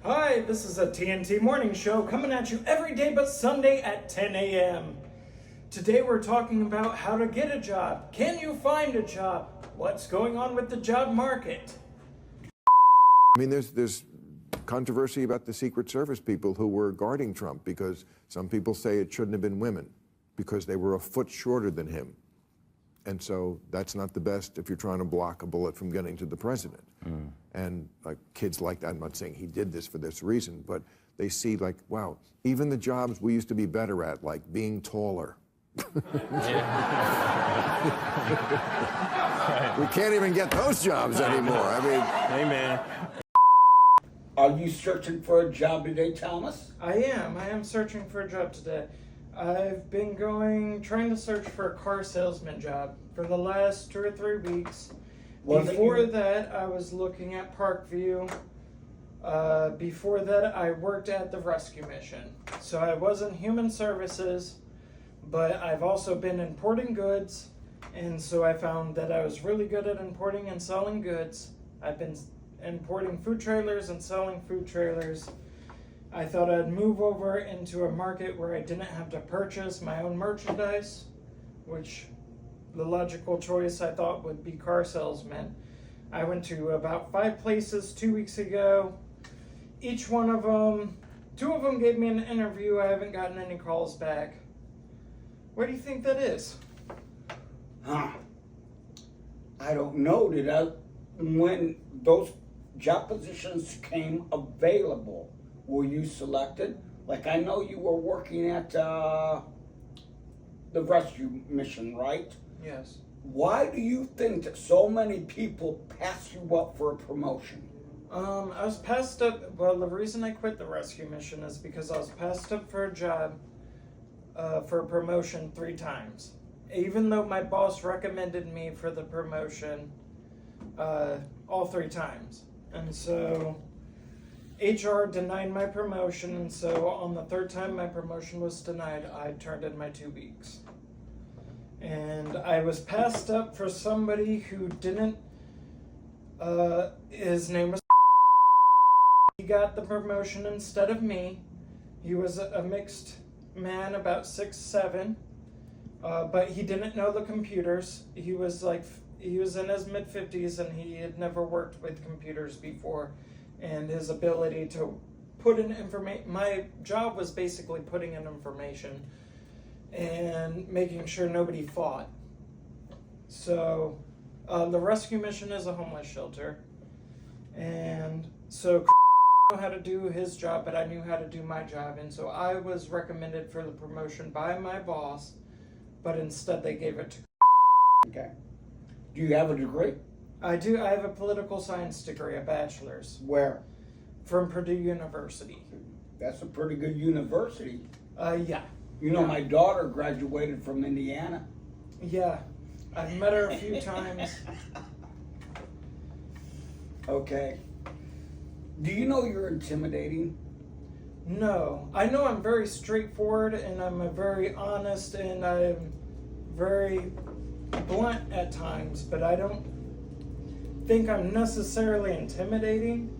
Hi, this is a TNT morning show coming at you every day but Sunday at 10 a.m. Today we're talking about how to get a job. Can you find a job? What's going on with the job market? I mean, there's controversy about the Secret Service people who were guarding Trump because some people say it shouldn't have been women because they were a foot shorter than him. And so that's not the best if you're trying to block a bullet from getting to the president. And like kids like that, I'm not saying he did this for this reason, but they see like, wow, even the jobs we used to be better at, like being taller. We can't even get those jobs anymore. I mean, Hey, man. Are you searching for a job today, Thomas? I am searching for a job today. I've been trying to search for a car salesman job for the last 2 or 3 weeks. Before that, I was looking at Parkview. Before that, I worked at the rescue mission. So I was in human services, but I've also been importing goods. And so I found that I was really good at importing and selling goods. I've been importing food trailers and selling food trailers. I thought I'd move over into a market where I didn't have to purchase my own merchandise, which the logical choice I thought would be car salesman. I went to about 5 places 2 weeks ago. Each one of them, 2 of them gave me an interview. I haven't gotten any calls back. What do you think that is? I don't know. When those job positions came available, were you selected? Like, I know you were working at the rescue mission, right? Yes. Why do you think that so many people pass you up for a promotion? I was passed up. Well, the reason I quit the rescue mission is because I was passed up for a job for a promotion 3 times. Even though my boss recommended me for the promotion all 3 times. And so HR denied my promotion, and so on the 3rd time my promotion was denied, I turned in my 2 weeks. And I was passed up for somebody who didn't, his name was he got the promotion instead of me. He was a mixed man, about 6'7", but he didn't know the computers. He was in his mid-50s and he had never worked with computers before. And his ability to put in information, my job was basically putting in information and making sure nobody fought. So the rescue mission is a homeless shelter, and so knew how to do his job, but I knew how to do my job, and so I was recommended for the promotion by my boss, but instead they gave it to Okay. Do you have a degree? I do. I have a political science degree, a bachelor's, Where? from Purdue University. That's a pretty good university. Yeah. You know, my daughter graduated from Indiana. Yeah. I've met her a few times. Okay. Do you know you're intimidating? No. I know I'm very straightforward and I'm a very honest and I'm very blunt at times, but I don't think I'm necessarily intimidating.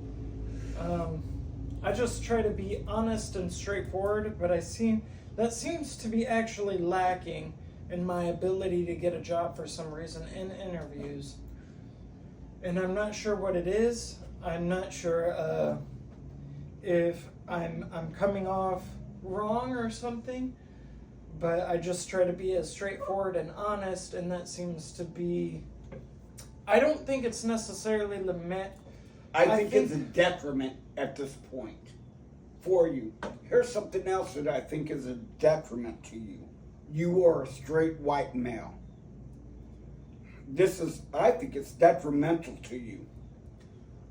I just try to be honest and straightforward, but that seems to be actually lacking in my ability to get a job for some reason in interviews. And I'm not sure what it is. I'm not sure if I'm coming off wrong or something, but I just try to be as straightforward and honest, and that seems to be, I don't think it's necessarily the I think it's a detriment at this point for you. Here's something else that I think is a detriment to you. You are a straight white male. I think it's detrimental to you.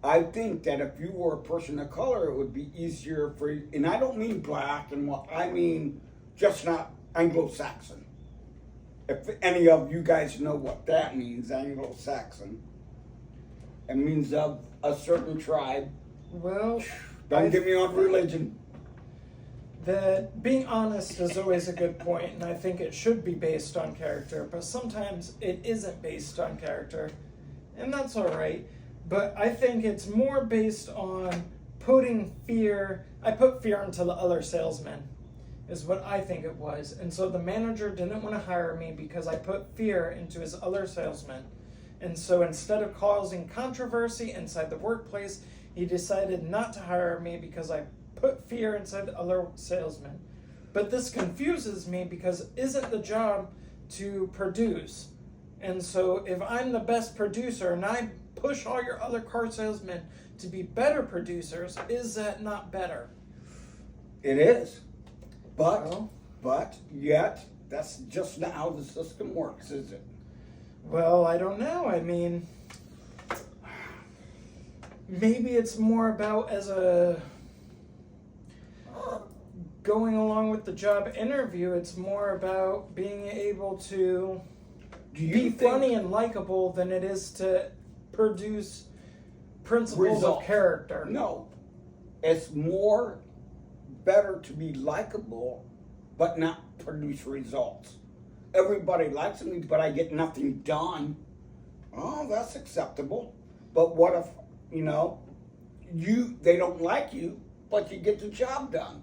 I think that if you were a person of color, it would be easier for you, and I don't mean black and what, I mean just not Anglo-Saxon. If any of you guys know what that means, Anglo-Saxon. It means of a certain tribe. Well, Don't get me on religion. that being honest is always a good point, and I think it should be based on character, but sometimes it isn't based on character, and that's all right. But I think it's more based on I put fear into the other salesmen, is what I think it was. And so the manager didn't want to hire me because I put fear into his other salesmen. And so instead of causing controversy inside the workplace, he decided not to hire me because I put fear inside the other salesmen. But this confuses me because isn't the job to produce? And so if I'm the best producer and I push all your other car salesmen to be better producers, is that not better? It is. Well, But yet, that's just not how the system works, is it? well, I don't know. I mean, maybe it's more about going along with the job interview, it's more about being able to be funny and likable than it is to produce principles of character. No. It's more better to be likable, but not produce results. Everybody likes me, but I get nothing done. Oh, that's acceptable. But what if, they don't like you, but you get the job done?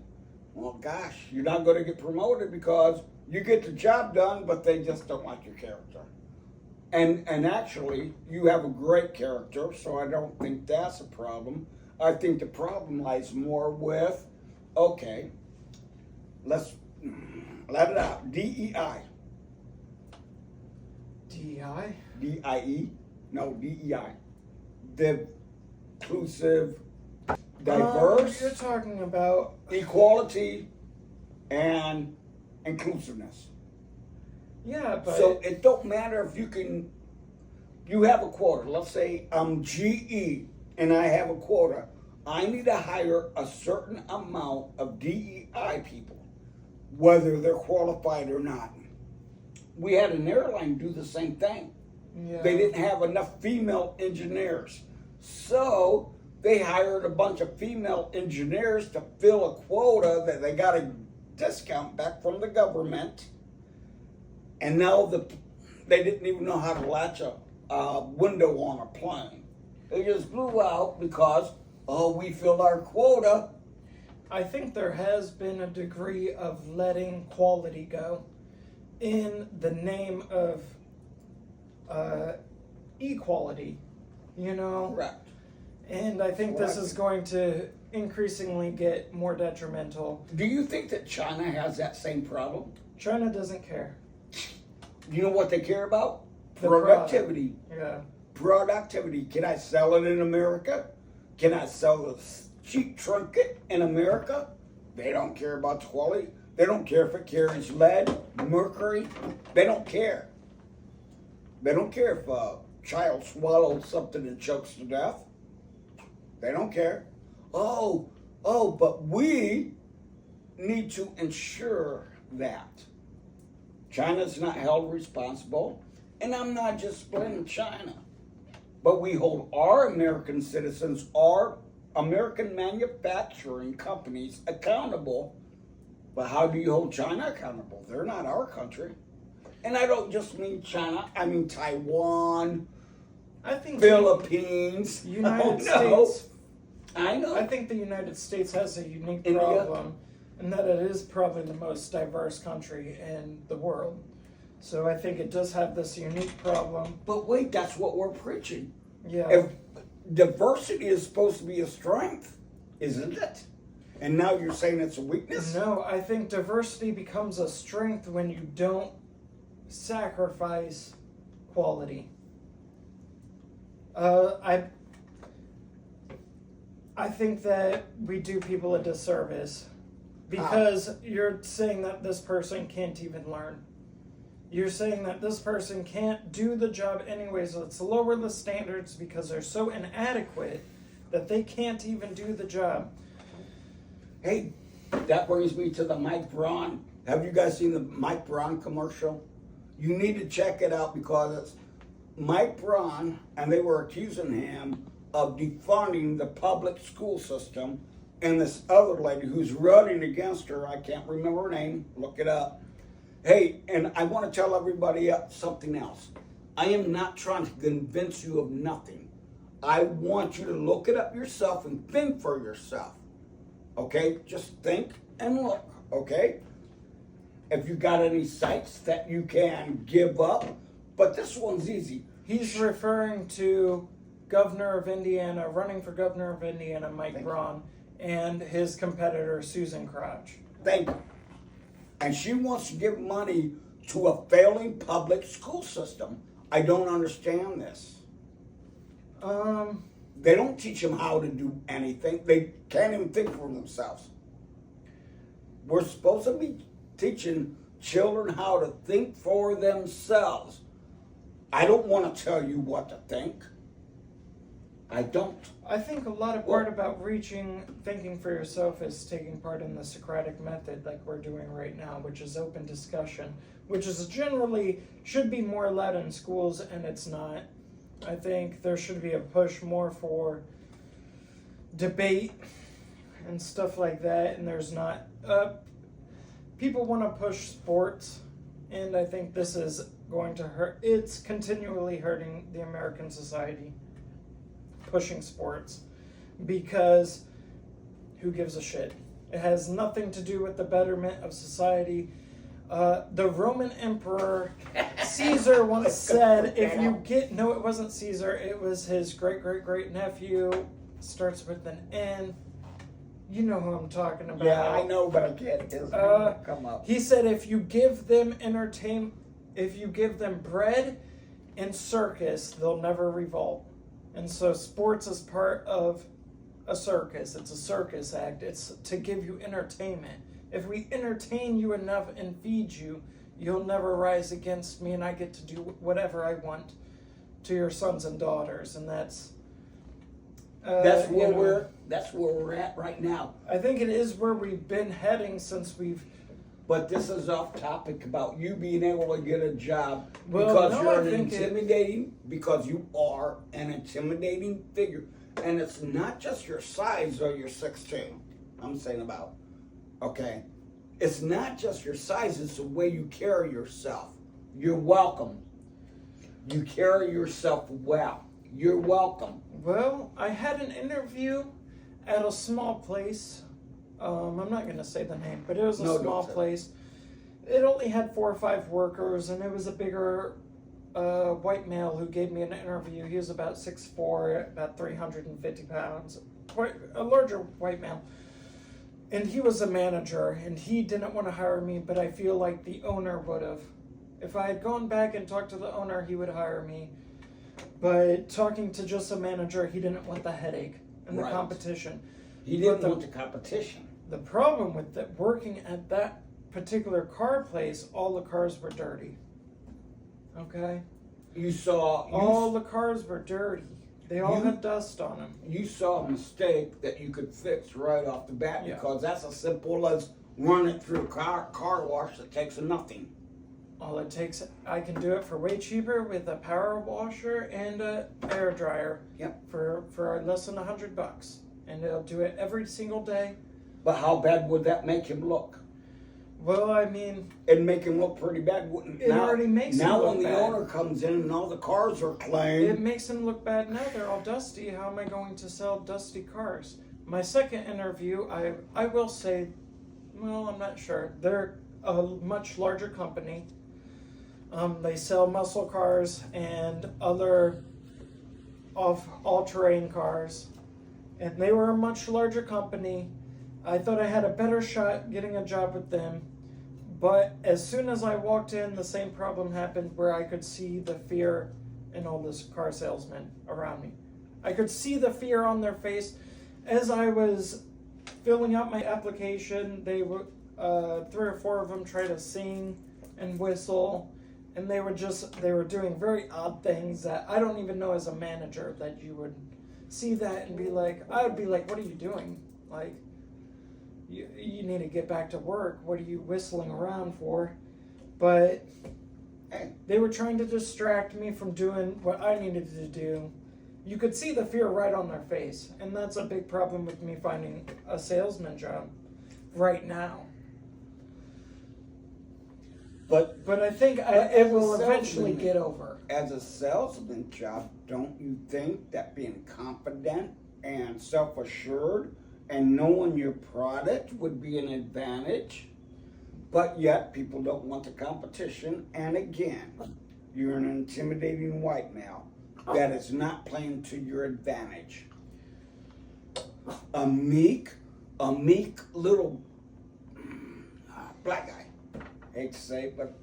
Well, gosh, you're not going to get promoted because you get the job done, but they just don't like your character. And actually, you have a great character, so I don't think that's a problem. I think the problem lies more with, okay, let's let it out. DEI. DEI? DIE? No, DEI. The inclusive, diverse, you're talking about equality, and inclusiveness. yeah, but So it don't matter if you have a quota. Let's say I'm GE and I have a quota. I need to hire a certain amount of DEI people, whether they're qualified or not. We had an airline do the same thing. yeah. They didn't have enough female engineers. So they hired a bunch of female engineers to fill a quota that they got a discount back from the government. And now they didn't even know how to latch a window on a plane. They just blew out because, we filled our quota. I think there has been a degree of letting quality go in the name of equality, Correct. And I think this is going to increasingly get more detrimental. Do you think that China has that same problem? China doesn't care. You know what they care about? The Productivity. Yeah. Productivity. Can I sell it in America? Can I sell a cheap trinket in America? They don't care about the quality. They don't care if it carries lead, mercury. They don't care. They don't care if a child swallows something and chokes to death. They don't care. But we need to ensure that China's not held responsible. And I'm not just blaming China, but we hold our American citizens, our American manufacturing companies accountable. But how do you hold China accountable? They're not our country. And I don't just mean China, I mean Taiwan, I think Philippines. United States. I know. I think the United States has a unique India. problem, in that it is probably the most diverse country in the world. So I think it does have this unique problem. But wait, that's what we're preaching. Yeah. If diversity is supposed to be a strength, isn't it? And now you're saying it's a weakness? No, I think diversity becomes a strength when you don't sacrifice quality. I think that we do people a disservice because you're saying that this person can't even learn. You're saying that this person can't do the job anyways. Let's lower the standards because they're so inadequate that they can't even do the job. Hey, that brings me to the Mike Braun. Have you guys seen the Mike Braun commercial? You need to check it out because it's Mike Braun, and they were accusing him of defunding the public school system, and this other lady who's running against her, I can't remember her name, look it up. Hey, and I want to tell everybody something else. I am not trying to convince you of nothing. I want you to look it up yourself and think for yourself. Okay? Just think and look. Okay? If you got any sites that you can give up, but this one's easy. He's referring to Governor of Indiana, running for Governor of Indiana, Mike Braun, and his competitor, Susan Crouch. Thank you. And she wants to give money to a failing public school system. I don't understand this. They don't teach them how to do anything. They can't even think for themselves. We're supposed to be teaching children how to think for themselves. I don't want to tell you what to think. I don't. I think a lot of part about thinking for yourself is taking part in the Socratic method like we're doing right now, which is open discussion, which is generally should be more allowed in schools, and it's not. I think there should be a push more for debate and stuff like that, and there's not. People want to push sports, and I think this is going to hurt. It's continually hurting the American society, pushing sports, because who gives a shit? It has nothing to do with the betterment of society. The Roman Emperor Caesar once said, if you get, no, it wasn't Caesar, it was his great-great-great-nephew, starts with an N. You know who I'm talking about. Yeah, I know, but I can't. Come up. He said if you give them if you give them bread and circus, they'll never revolt. And so sports is part of a circus. It's a circus act. It's to give you entertainment. If we entertain you enough and feed you, you'll never rise against me, and I get to do whatever I want to your sons and daughters. And that's that's where we're at right now. I think it is where we've been heading since we've. But this is off topic about you being able to get a job Well, because no, you're I an think intimidating, because you are an intimidating figure. And it's not just your size or your 6'2". I'm saying about, okay? It's not just your size, it's the way you carry yourself. You're welcome. You carry yourself well. You're welcome. Well, I had an interview at a small place. I'm not going to say the name, but it was a small place. It only had 4 or 5 workers, and it was a bigger white male who gave me an interview. He was about 6'4", about 350 pounds, quite a larger white male. And he was a manager, and he didn't want to hire me, but I feel like the owner would have. If I had gone back and talked to the owner, he would hire me. But talking to just a manager, he didn't want the headache and the competition. He didn't want the competition. The problem with working at that particular car place, all the cars were dirty. Okay? All the cars were dirty. They all had dust on them. You saw a mistake that you could fix right off the bat because that's as simple as run it through a car wash that takes nothing. All it takes, I can do it for way cheaper with a power washer and a air dryer. Yep. For less than $100, and it'll do it every single day. But how bad would that make him look? Well, I mean, it'd make him look pretty bad, wouldn't it? It already makes him look bad. Now when the owner comes in and all the cars are clean. It makes him look bad now. They're all dusty. How am I going to sell dusty cars? My second interview, I will say, well, I'm not sure. They're a much larger company. They sell muscle cars and other all-terrain cars. And they were a much larger company. I thought I had a better shot getting a job with them. But as soon as I walked in, the same problem happened where I could see the fear in all these car salesmen around me. I could see the fear on their face. As I was filling out my application, they were 3 or 4 of them tried to sing and whistle. And they were doing very odd things that I don't even know as a manager that you would see that and be like, I would be like, what are you doing? Like, you need to get back to work. What are you whistling around for? But they were trying to distract me from doing what I needed to do. You could see the fear right on their face. And that's a big problem with me finding a salesman job right now. But I think it will eventually get over. as a salesman job, don't you think that being confident and self-assured and knowing your product would be an advantage? But yet people don't want the competition, and again, you're an intimidating white male that is not playing to your advantage. A meek little black guy, hate to say it, but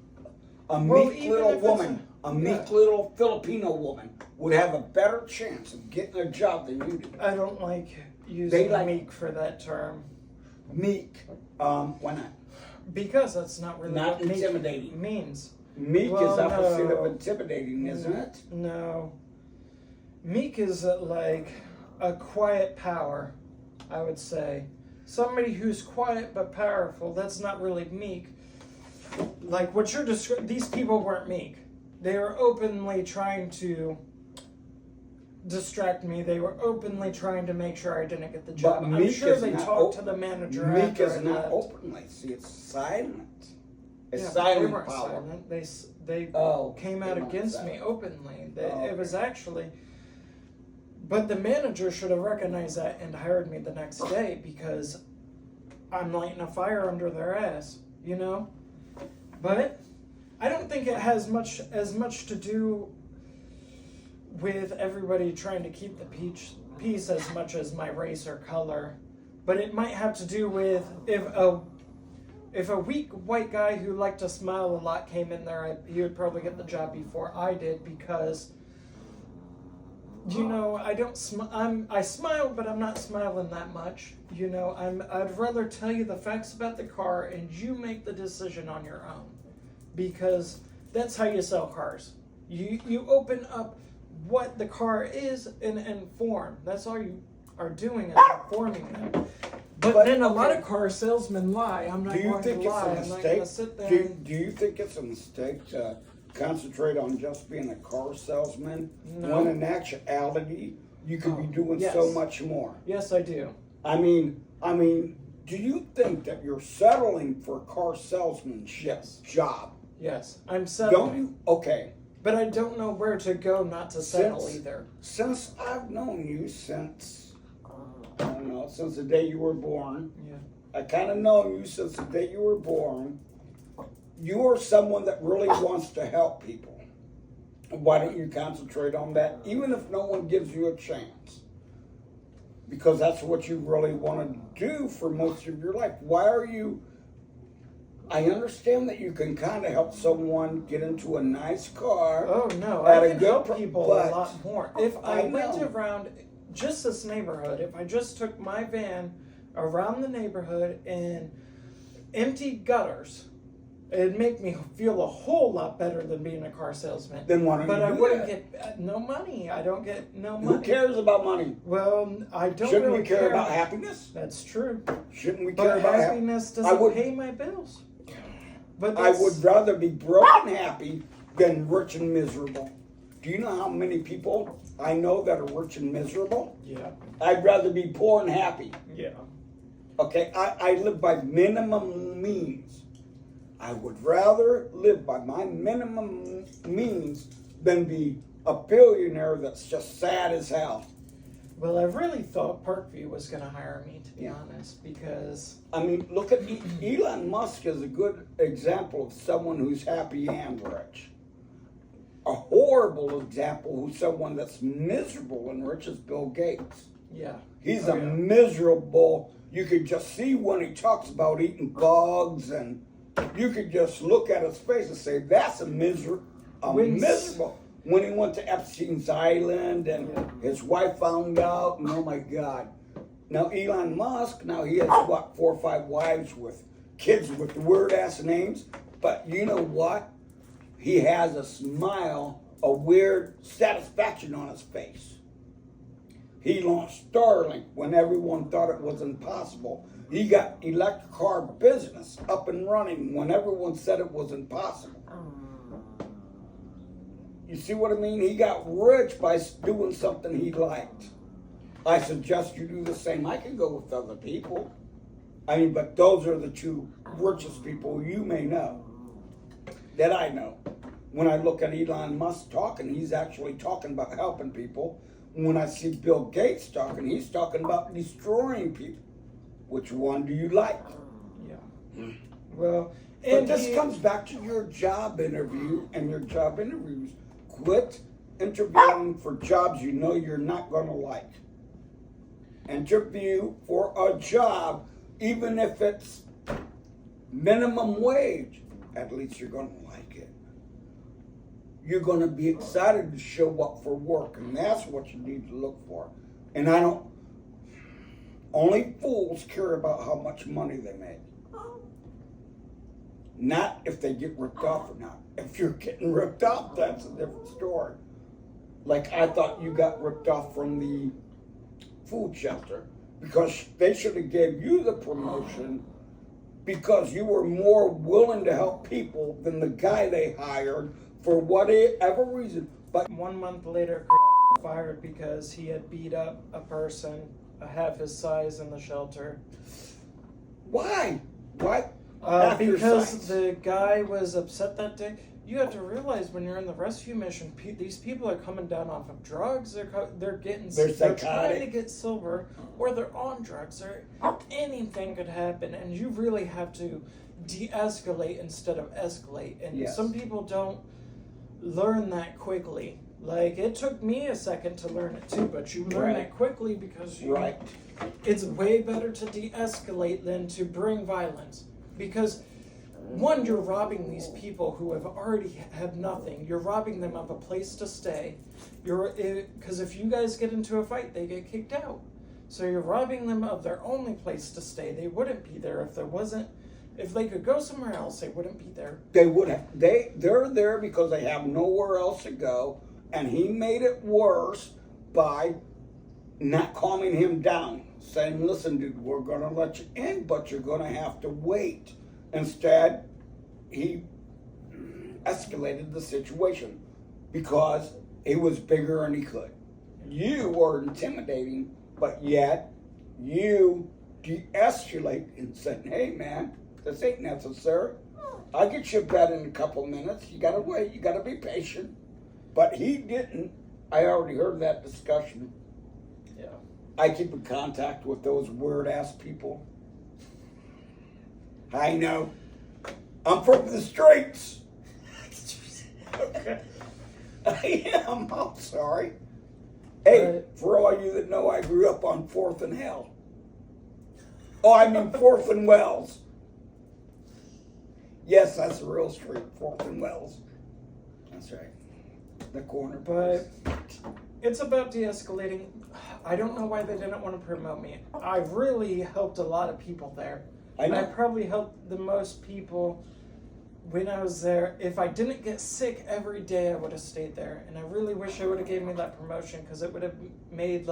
a meek little woman, a meek little Filipino woman would have a better chance of getting a job than you do. I don't like using meek for that term. Meek, why not? Because that's not really Not what meek intimidating. means. Meek Well, is opposite no. of intimidating, isn't it? No. Meek is like a quiet power, I would say. Somebody who's quiet but powerful, that's not really meek. Like what you're describing, these people weren't meek. They were openly trying to distract me. They were openly trying to make sure I didn't get the job. I'm meek sure is they not talked to the manager Meek after is I not left. openly. See, it's silent. It's Yeah, they silent weren't power. silent. They they came out weren't against me silent. openly. Oh, It was actually, but the manager should have recognized that and hired me the next day because I'm lighting a fire under their ass, you know. But I don't think it has as much to do with everybody trying to keep the peace as much as my race or color. But it might have to do with if a weak white guy who liked to smile a lot came in there, he would probably get the job before I did because, you know, I smile, but I'm not smiling that much. You know, I'd rather tell you the facts about the car and you make the decision on your own, because that's how you sell cars. You open up what the car is and inform. That's all you are doing is informing them. But then a lot of car salesmen lie. I'm not Do you going to think it's lie. a I'm not going mistake? to sit there. Do you think it's a mistake to concentrate on just being a car salesman No. when in actuality you could be doing yes. so much more? Yes, I do. I mean, do you think that you're settling for a car salesmanship Yes. job? Yes, I'm settling. Don't you? Okay. But I don't know where to go not to settle either. Since I've known you since, I don't know, since the day you were born, Yeah. I kind of know you since the day you were born. You are someone that really wants to help people. Why don't you concentrate on that, even if no one gives you a chance? Because that's what you really want to do for most of your life. Why are you? I understand that you can kind of help someone get into a nice car. Oh no, At I a can good help pr- people but- a lot more. If I I went know. around just this neighborhood, if I just took my van around the neighborhood and emptied gutters, it'd make me feel a whole lot better than being a car salesman. Then why don't But you I do wouldn't that? get no money. I don't get no Who money. cares about money? Well, I don't Shouldn't really we care about happiness? That's true. Shouldn't we care But about happiness I doesn't would- pay my bills. But I that's, would rather be broke and happy than rich and miserable. Do you know how many people I know that are rich and miserable? Yeah. I'd rather be poor and happy. Yeah. Okay, I live by minimum means. I would rather live by my minimum means than be a billionaire that's just sad as hell. Well, I really thought Parkview was going to hire me, to be honest, because I mean, look at Elon Musk is a good example of someone who's happy and rich. A horrible example who's someone that's miserable and rich is Bill Gates. yeah, He's Oh, a yeah. miserable. You could just see when he talks about eating bugs, and you could just look at his face and say, "That's a When's- miserable." When he went to Epstein's Island and Yeah. his wife found out, and oh my God! Now Elon Musk, now he has what 4 or 5 wives with kids with weird ass names, but you know what? He has a smile, a weird satisfaction on his face. He launched Starlink when everyone thought it was impossible. He got electric car business up and running when everyone said it was impossible. You see what I mean? He got rich by doing something he liked. I suggest you do the same. I can go with other people. I mean, but those are the two richest people you may know. that I know. When I look at Elon Musk talking, he's actually talking about helping people. When I see Bill Gates talking, he's talking about destroying people. Which one do you like? Yeah. Well, But and this comes back to your job interview and your job interviews. Quit interviewing for jobs you know you're not going to like. Interview for a job, even if it's minimum wage. At least you're going to like it. You're going to be excited to show up for work, and that's what you need to look for. And only fools care about how much money they make. Not if they get ripped off or not. If you're getting ripped off, that's a different story. Like I thought you got ripped off from the food shelter because they should have gave you the promotion because you were more willing to help people than the guy they hired for whatever reason. But 1 month later, fired because he had beat up a person half his size in the shelter. why? Why? Half your Because size. the guy was upset that day. You have to realize when you're in the rescue mission, these people are coming down off of drugs. They're They're trying to psychotic. get sober, or they're on drugs, or anything could happen, and you really have to de-escalate instead of escalate. And Yes. some people don't learn that quickly. Like it took me a second to learn it too, but you learn Right. it quickly because Right. it's way better to de-escalate than to bring violence. Because one, you're robbing these people who have already have nothing. You're robbing them of a place to stay. Because if you guys get into a fight, they get kicked out. So you're robbing them of their only place to stay. They wouldn't be there if there wasn't. If they could go somewhere else, they wouldn't be there. They would have. They're there because they have nowhere else to go, and he made it worse by not calming him down, saying, "Listen, dude, we're gonna let you in, but you're gonna have to wait." Instead, he escalated the situation because he was bigger and he could. You were intimidating, but yet you de-escalate and said, "Hey, man, this ain't necessary. I'll get you bed in a couple minutes. You gotta wait. You gotta be patient." But he didn't. I already heard that discussion. Yeah. I keep in contact with those weird ass people. I know. I'm from the streets. Okay. I am. I'm sorry. Hey, Right. for all you that know, I grew up on 4th and Hell. Oh, I mean 4th and Wells. Yes, that's the real street, 4th and Wells. That's right. The corner. But it's about de-escalating. I don't know why they didn't want to promote me. I really helped a lot of people there. I know. I probably helped the most people when I was there. If I didn't get sick every day, I would have stayed there. And I really wish I would have gave me that promotion because it would have made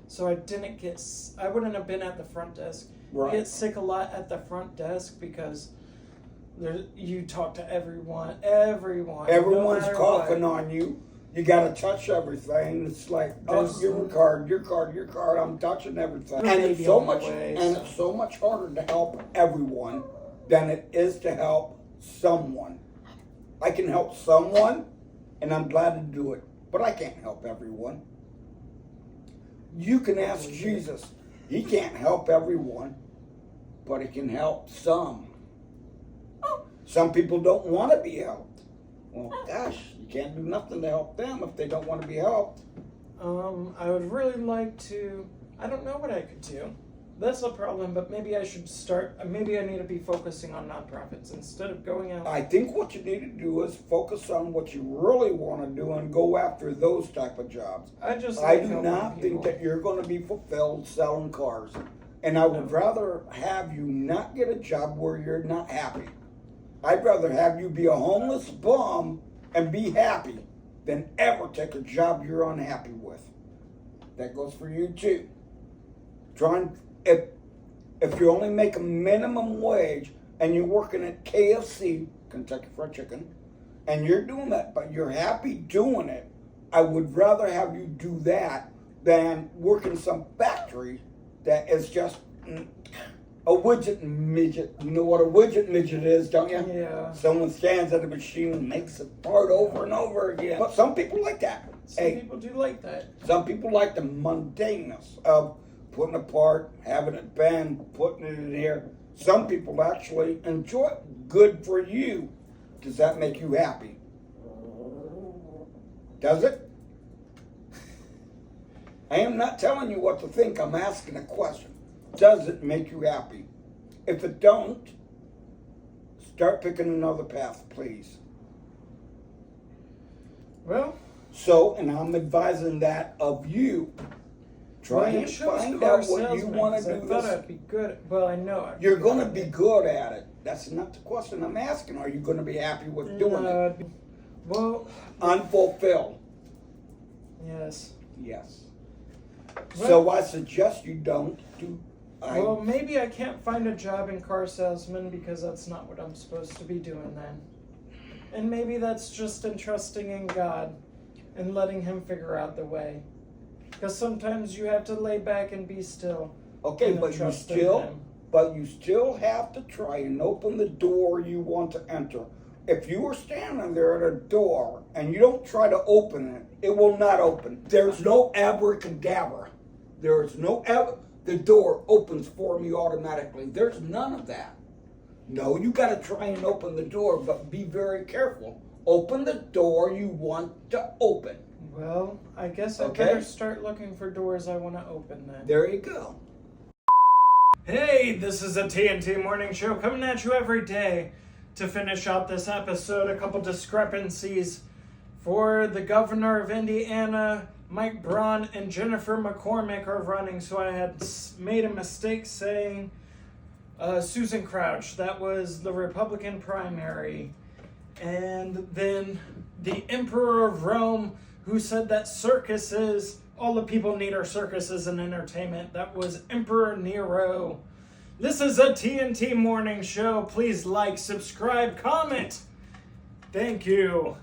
so I didn't get. I wouldn't have been at the front desk. Right. I get sick a lot at the front desk because you talk to everyone. Everyone's Everyone's coughing on you. You gotta touch everything. It's like, oh, There's- your card. I'm touching everything. There And may it's be so other much, ways. and it's so much harder to help everyone than it is to help someone. I can help someone, and I'm glad to do it, but I can't help everyone. You can ask Jesus. He can't help everyone, but he can help some. Some people don't want to be helped. Well, gosh, you can't do nothing to help them if they don't want to be helped. I would really like to. I don't know what I could do. That's the problem, but maybe I should start. Maybe I need to be focusing on nonprofits instead of going out. I think what you need to do is focus on what you really want to do and go after those type of jobs. I just. I like do helping not think people. that you're going to be fulfilled selling cars. And I would rather have you not get a job where you're not happy. I'd rather have you be a homeless bum and be happy than ever take a job you're unhappy with. That goes for you too. If you only make a minimum wage and you're working at KFC, Kentucky Fried Chicken, and you're doing that, but you're happy doing it, I would rather have you do that than work in some factory that is just A widget midget. You know what a widget midget is, don't you? Yeah. Someone stands at a machine and makes a part over and over again. But some people like that. Some people do like that. Some people like the mundaneness of putting a part, having it bend, putting it in here. Some people actually enjoy it. Good for you. Does that make you happy? Does it? I am not telling you what to think. I'm asking a question. Does it make you happy? If it don't, start picking another path, please. Well, So, and I'm advising that of you. Try well, and find out what you want to do. I thought I'd be good. Well, I know You're going to be good at it. That's not the question I'm asking. Are you going to be happy with doing it? Well, Unfulfilled. yes. Yes. Well, So I suggest you don't do. well, maybe I can't find a job in car salesman because that's not what I'm supposed to be doing then. And maybe that's just entrusting in God and letting Him figure out the way. Because sometimes you have to lay back and be still. Okay, and but you trust in still, Him. have to try and open the door you want to enter. If you are standing there at a door and you don't try to open it, it will not open. There's no abracadabra. There is no the door opens for me automatically. There's none of that. No, you got to try and open the door, but be very careful. Open the door you want to open. Well, I guess I Okay. better start looking for doors I want to open then. There you go. Hey, this is a TNT Morning Show coming at you every day. To finish out this episode, a couple discrepancies for the governor of Indiana. Mike Braun and Jennifer McCormick are running, so I had made a mistake saying Susan Crouch. That was the Republican primary. And then the Emperor of Rome, who said that circuses, all the people need are circuses and entertainment. That was Emperor Nero. This is a TNT Morning Show. Please like, subscribe, comment. Thank you.